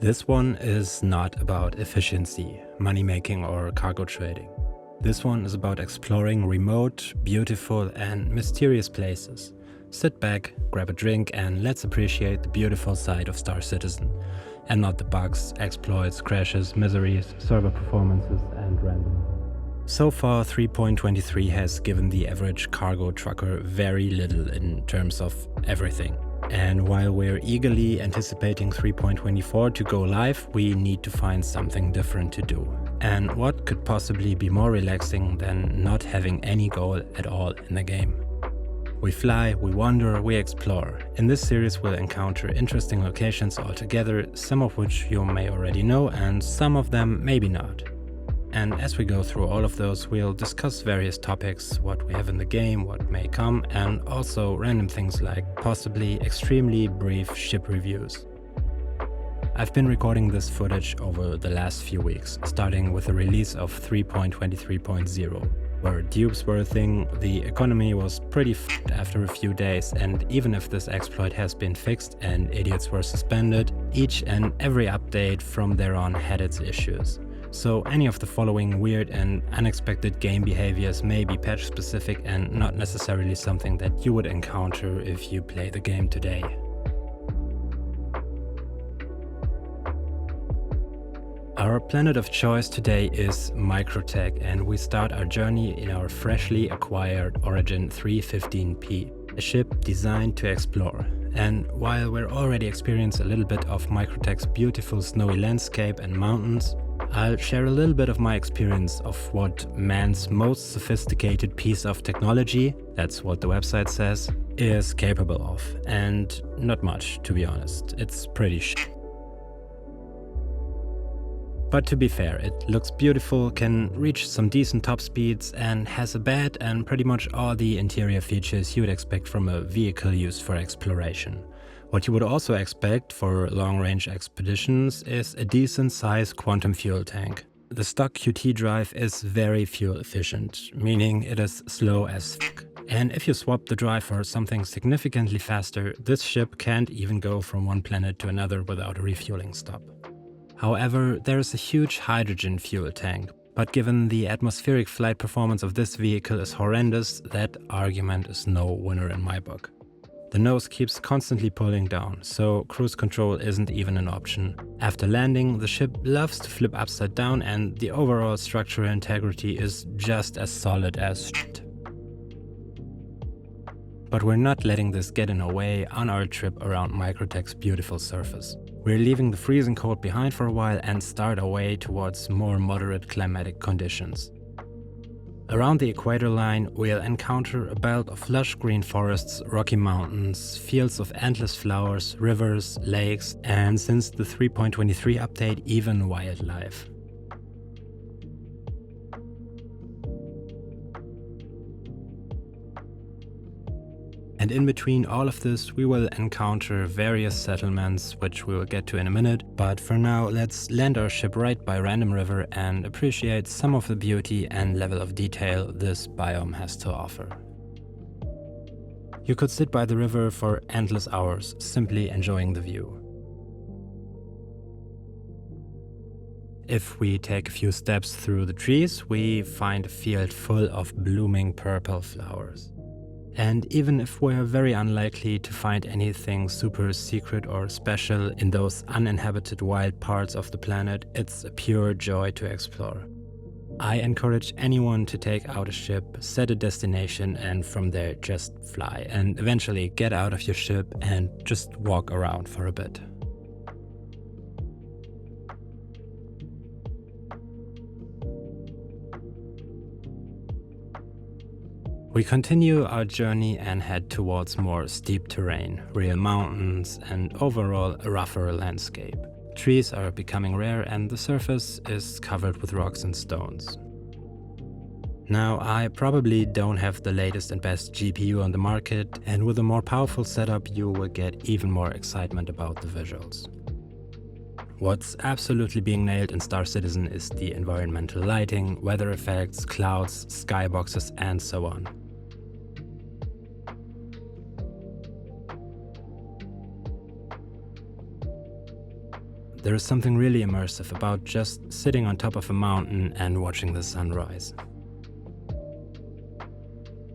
This one is not about efficiency, money making or cargo trading. This one is about exploring remote, beautiful and mysterious places. Sit back, grab a drink and let's appreciate the beautiful side of Star Citizen, and not the bugs, exploits, crashes, miseries, server performances and random. So far 3.23 has given the average cargo trucker very little in terms of everything. And while we're eagerly anticipating 3.24 to go live, we need to find something different to do. And what could possibly be more relaxing than not having any goal at all in the game? We fly, we wander, we explore. In this series we'll encounter interesting locations altogether, some of which you may already know and some of them maybe not. And as we go through all of those, we'll discuss various topics, what we have in the game, what may come, and also random things like possibly extremely brief ship reviews. I've been recording this footage over the last few weeks, starting with the release of 3.23.0, where dupes were a thing, the economy was pretty f***ed after a few days, and even if this exploit has been fixed and idiots were suspended, each and every update from there on had its issues. So any of the following weird and unexpected game behaviors may be patch specific and not necessarily something that you would encounter if you play the game today. Our planet of choice today is Microtech, and we start our journey in our freshly acquired Origin 315P, a ship designed to explore. And while we're already experiencing a little bit of Microtech's beautiful snowy landscape and mountains, I'll share a little bit of my experience of what man's most sophisticated piece of technology, that's what the website says, is capable of. And not much, to be honest. It's pretty shit. But to be fair, it looks beautiful, can reach some decent top speeds, and has a bed and pretty much all the interior features you would expect from a vehicle used for exploration. What you would also expect for long-range expeditions is a decent-sized quantum fuel tank. The stock QT drive is very fuel efficient, meaning it is slow as fuck. And if you swap the drive for something significantly faster, this ship can't even go from one planet to another without a refueling stop. However, there is a huge hydrogen fuel tank, but given the atmospheric flight performance of this vehicle is horrendous, that argument is no winner in my book. The nose keeps constantly pulling down, so cruise control isn't even an option. After landing, the ship loves to flip upside down and the overall structural integrity is just as solid as shit. But we're not letting this get in our way on our trip around Microtech's beautiful surface. We're leaving the freezing cold behind for a while and start our way towards more moderate climatic conditions. Around the equator line, we'll encounter a belt of lush green forests, rocky mountains, fields of endless flowers, rivers, lakes, and since the 3.23 update, even wildlife. And in between all of this, we will encounter various settlements, which we will get to in a minute. But for now, let's land our ship right by Random River and appreciate some of the beauty and level of detail this biome has to offer. You could sit by the river for endless hours, simply enjoying the view. If we take a few steps through the trees, we find a field full of blooming purple flowers. And even if we're very unlikely to find anything super secret or special in those uninhabited wild parts of the planet, it's a pure joy to explore. I encourage anyone to take out a ship, set a destination, and from there just fly, and eventually get out of your ship and just walk around for a bit. We continue our journey and head towards more steep terrain, real mountains, and overall a rougher landscape. Trees are becoming rare and the surface is covered with rocks and stones. Now, I probably don't have the latest and best GPU on the market, and with a more powerful setup you will get even more excitement about the visuals. What's absolutely being nailed in Star Citizen is the environmental lighting, weather effects, clouds, skyboxes, and so on. There is something really immersive about just sitting on top of a mountain and watching the sunrise.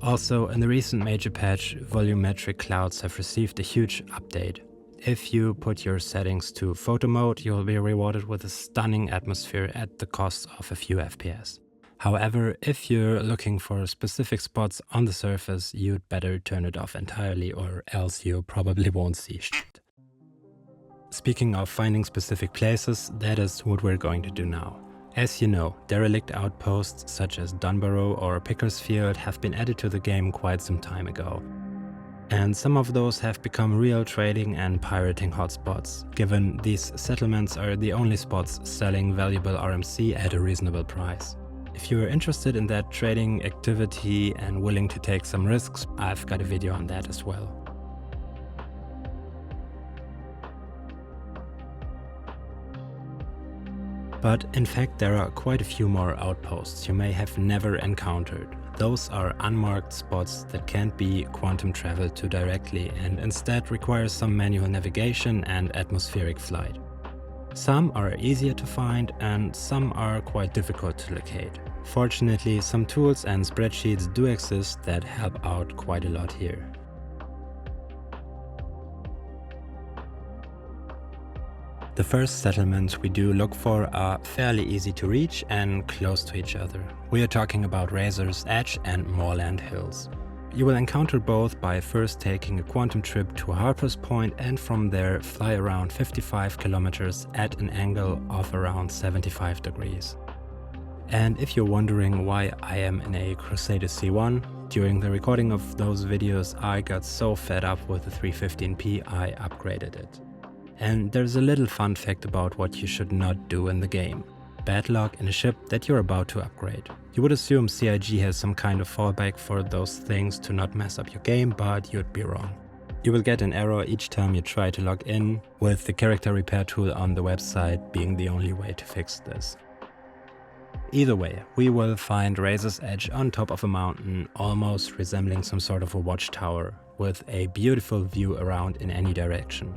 Also, in the recent major patch, volumetric clouds have received a huge update. If you put your settings to photo mode, you'll be rewarded with a stunning atmosphere at the cost of a few FPS. However, if you're looking for specific spots on the surface, you'd better turn it off entirely, or else you probably won't see shit. Speaking of finding specific places, that is what we're going to do now. As you know, derelict outposts such as Dunbarrow or Pickersfield have been added to the game quite some time ago. And some of those have become real trading and pirating hotspots, given these settlements are the only spots selling valuable RMC at a reasonable price. If you are interested in that trading activity and willing to take some risks, I've got a video on that as well. But in fact there are quite a few more outposts you may have never encountered. Those are unmarked spots that can't be quantum traveled to directly and instead require some manual navigation and atmospheric flight. Some are easier to find and some are quite difficult to locate. Fortunately, some tools and spreadsheets do exist that help out quite a lot here. The first settlements we do look for are fairly easy to reach and close to each other. We are talking about Razor's Edge and Moreland Hills. You will encounter both by first taking a quantum trip to Harper's Point and from there fly around 55 kilometers at an angle of around 75 degrees. And if you're wondering why I am in a Crusader C1, during the recording of those videos I got so fed up with the 315p I upgraded it. And there's a little fun fact about what you should not do in the game. Bad luck in a ship that you're about to upgrade. You would assume CIG has some kind of fallback for those things to not mess up your game, but you'd be wrong. You will get an error each time you try to log in, with the character repair tool on the website being the only way to fix this. Either way, we will find Razor's Edge on top of a mountain, almost resembling some sort of a watchtower, with a beautiful view around in any direction.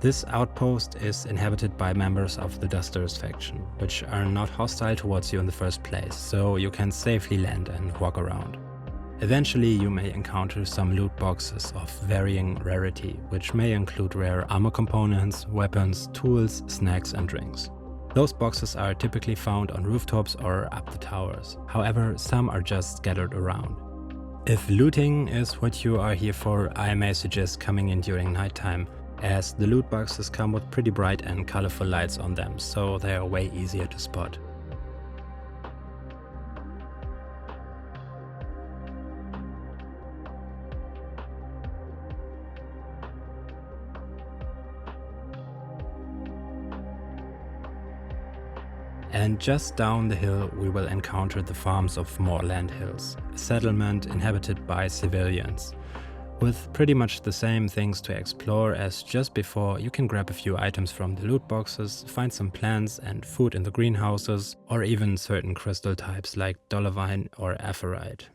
This outpost is inhabited by members of the Dusters faction, which are not hostile towards you in the first place, so you can safely land and walk around. Eventually you may encounter some loot boxes of varying rarity, which may include rare armor components, weapons, tools, snacks and drinks. Those boxes are typically found on rooftops or up the towers, however some are just scattered around. If looting is what you are here for, I may suggest coming in during nighttime, as the loot boxes come with pretty bright and colorful lights on them, so they are way easier to spot. And just down the hill we will encounter the farms of Moreland Hills, a settlement inhabited by civilians. With pretty much the same things to explore as just before, you can grab a few items from the loot boxes, find some plants and food in the greenhouses, or even certain crystal types like dolomite or apherite.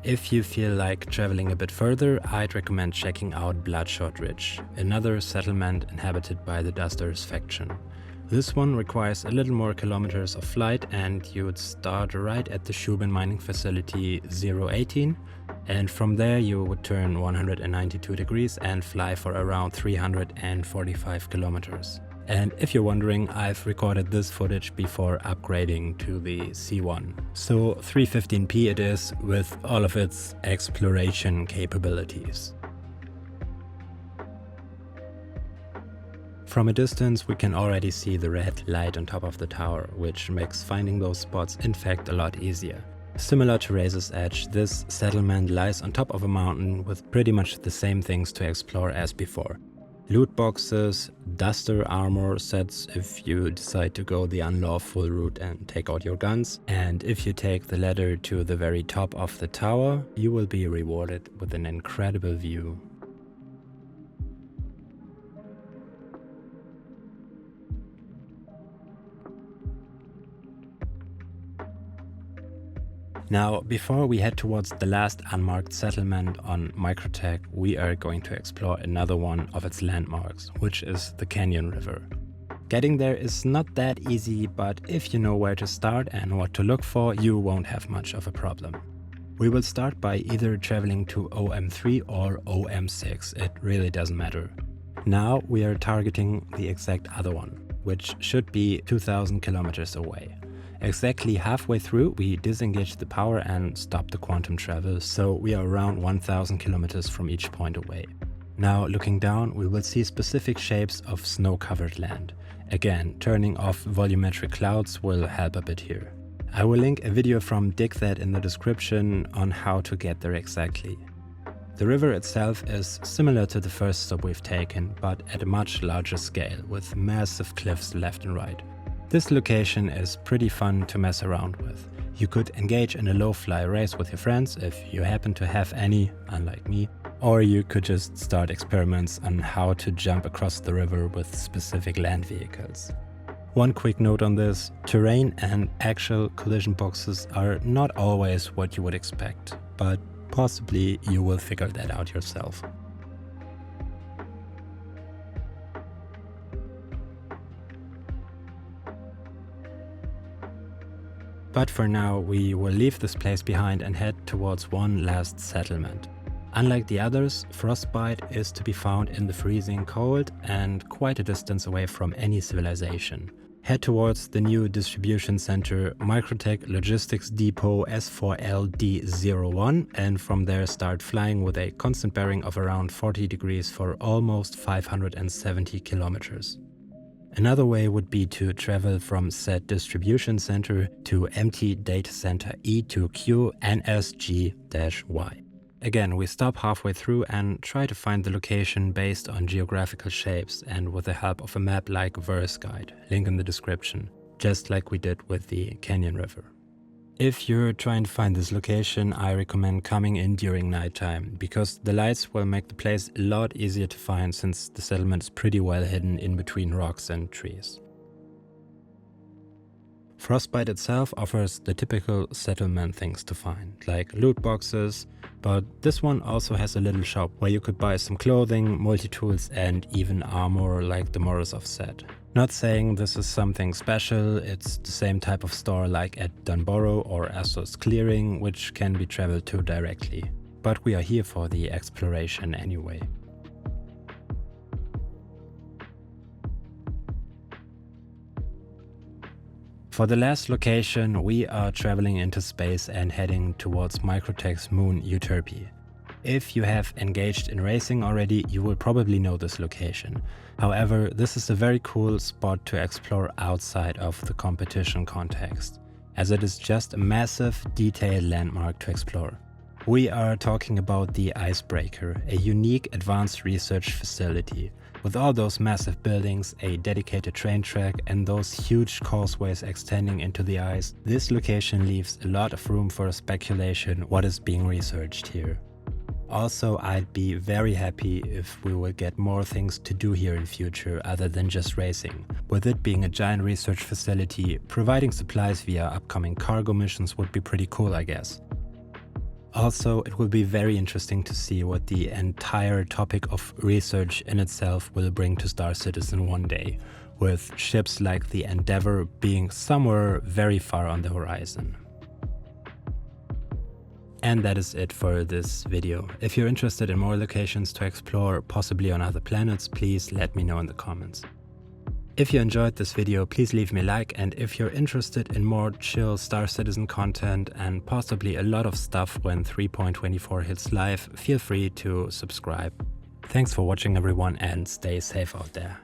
If you feel like traveling a bit further, I'd recommend checking out Bloodshot Ridge, another settlement inhabited by the Dusters faction. This one requires a little more kilometers of flight and you would start right at the Shubin Mining Facility 018, and from there you would turn 192 degrees and fly for around 345 kilometers. And if you're wondering, I've recorded this footage before upgrading to the C1. So 315p it is, with all of its exploration capabilities. From a distance we can already see the red light on top of the tower, which makes finding those spots in fact a lot easier. Similar to Razor's Edge, this settlement lies on top of a mountain with pretty much the same things to explore as before. Loot boxes, duster armor sets if you decide to go the unlawful route and take out your guns, and if you take the ladder to the very top of the tower, you will be rewarded with an incredible view. Now, before we head towards the last unmarked settlement on Microtech, we are going to explore another one of its landmarks, which is the Canyon River. Getting there is not that easy, but if you know where to start and what to look for, you won't have much of a problem. We will start by either traveling to OM3 or OM6, it really doesn't matter. Now we are targeting the exact other one, which should be 2000 kilometers away. Exactly halfway through, we disengage the power and stop the quantum travel, so we are around 1000 kilometers from each point away. Now, looking down, we will see specific shapes of snow-covered land. Again, turning off volumetric clouds will help a bit here. I will link a video from DigThat in the description on how to get there exactly. The river itself is similar to the first stop we've taken, but at a much larger scale, with massive cliffs left and right. This location is pretty fun to mess around with. You could engage in a low-fly race with your friends if you happen to have any, unlike me, or you could just start experiments on how to jump across the river with specific land vehicles. One quick note on this, terrain and actual collision boxes are not always what you would expect, but possibly you will figure that out yourself. But for now, we will leave this place behind and head towards one last settlement. Unlike the others, Frostbite is to be found in the freezing cold and quite a distance away from any civilization. Head towards the new distribution center Microtech Logistics Depot S4LD01 and from there start flying with a constant bearing of around 40 degrees for almost 570 kilometers. Another way would be to travel from said distribution center to empty data center E2Q NSG-Y. Again, we stop halfway through and try to find the location based on geographical shapes and with the help of a map like Verse Guide, link in the description, just like we did with the Canyon River. If you're trying to find this location, I recommend coming in during nighttime, because the lights will make the place a lot easier to find since the settlement is pretty well hidden in between rocks and trees. Frostbite itself offers the typical settlement things to find, like loot boxes, but this one also has a little shop where you could buy some clothing, multi-tools and even armor like the Morozov set. Not saying this is something special, it's the same type of store like at Dunborough or Assos Clearing, which can be traveled to directly. But we are here for the exploration anyway. For the last location, we are traveling into space and heading towards Microtech's moon Euterpe. If you have engaged in racing already, you will probably know this location. However, this is a very cool spot to explore outside of the competition context, as it is just a massive, detailed landmark to explore. We are talking about the Icebreaker, a unique advanced research facility. With all those massive buildings, a dedicated train track and those huge causeways extending into the ice, this location leaves a lot of room for speculation what is being researched here. Also, I'd be very happy if we will get more things to do here in future other than just racing. With it being a giant research facility, providing supplies via upcoming cargo missions would be pretty cool, I guess. Also, it will be very interesting to see what the entire topic of research in itself will bring to Star Citizen one day, with ships like the Endeavour being somewhere very far on the horizon. And that is it for this video. If you're interested in more locations to explore, possibly on other planets, please let me know in the comments. If you enjoyed this video, please leave me a like, and if you're interested in more chill Star Citizen content and possibly a lot of stuff when 3.24 hits live, feel free to subscribe. Thanks for watching everyone and stay safe out there.